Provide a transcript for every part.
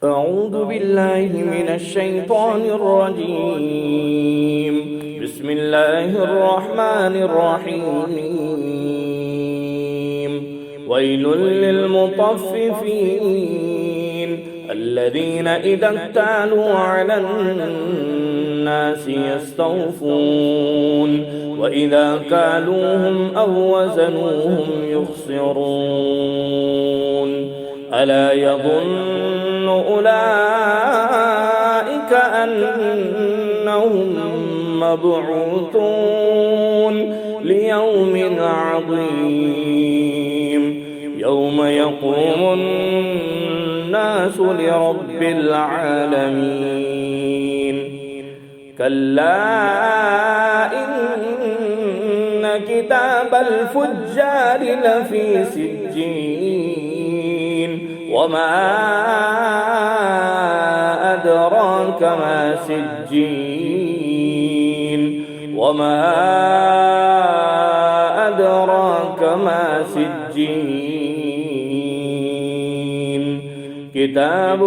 أعوذ بالله من الشيطان الرجيم. بسم الله الرحمن الرحيم. ويل للمطففين الذين إذا اكتالوا على الناس يستوفون وإذا كالوهم أو وزنوهم يخسرون. ألا يظن أولئك أنهم مبعوثون ليوم عظيم يوم يقوم الناس لرب العالمين. كلا إن كتاب الفجار لفي سجين وما أدراك ما سجين وما أدراك ما سجين. كتاب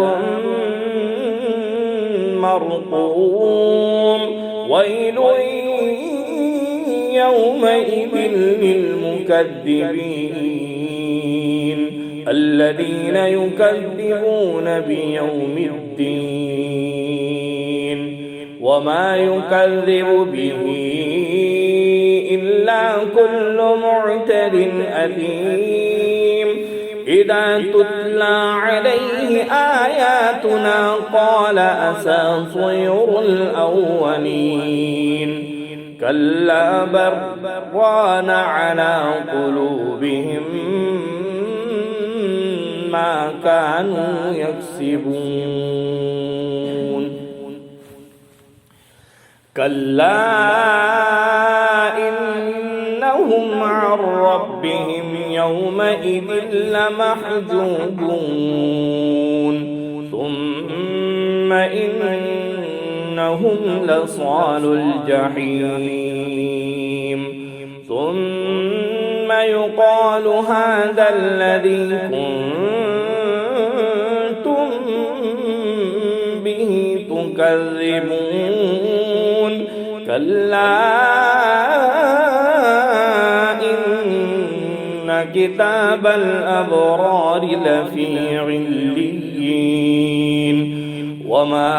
مرقوم. ويل يومئذ للمكذبين الذين يكذبون بيوم الدين وما يكذب به إلا كل معتد أثيم. إذا تتلى عليه آياتنا قال أساطير الأولين. كلا بل ران على قلوبهم ما كانوا يكسبون. كلا إنهم عن ربهم يومئذ لمحجوبون. ثم إنهم لصالو الجحيم. ثم يقال هذا الذي كنتم به تكذبون. كلا إن كتاب الأبرار لفي عليين وما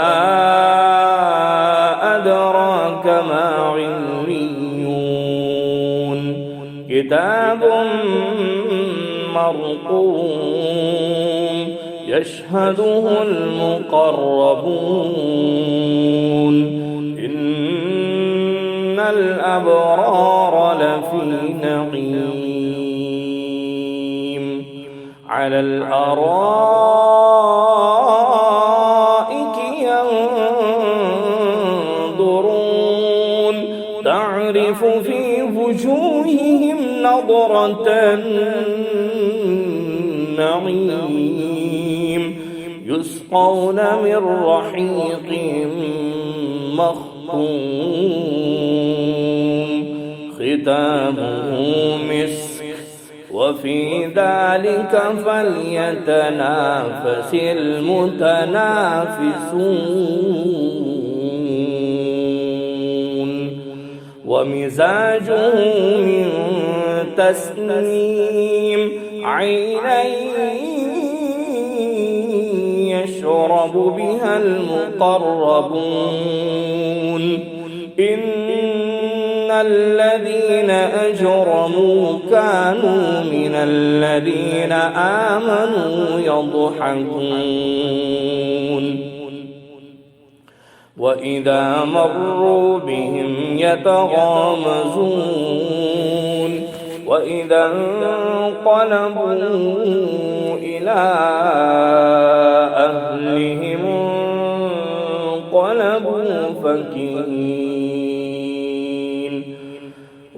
أدراك ما عليون. كتاب مرقوم يشهده المقربون. إن الأبرار لفي نعيم على الأرائك ينظرون تعرف في وجوههم نضرة النعيم. يسقون من رحيق مختوم ختامه مسك وفي ذلك فليتنافس المتنافسون. ومزاجه من تسنيم عينا يشرب بها المقربون. إن الذين أجرموا كانوا من الذين آمنوا يضحكون وإذا مروا بهم يتغامزون وإذا انقلبوا إلى أهلهم انقلبوا فكهين.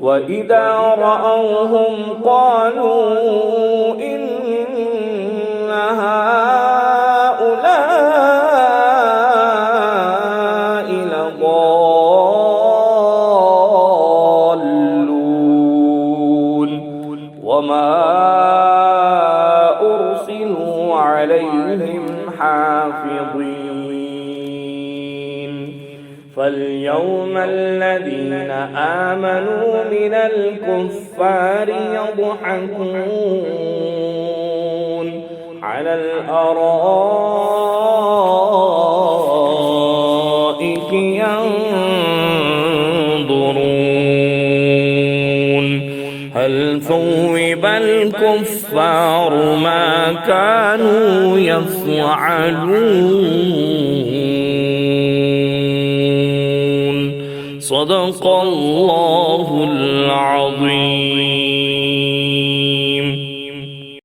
وإذا رأوهم قالوا إن هؤلاء لضالون وما أرسلوا عليهم حافظين. حافظين فاليوم الذين آمنوا من الكفار يضحكون على الأرائك ينظرون هل ثوب الكفار ما كانوا يفعلون صدق الله العظيم.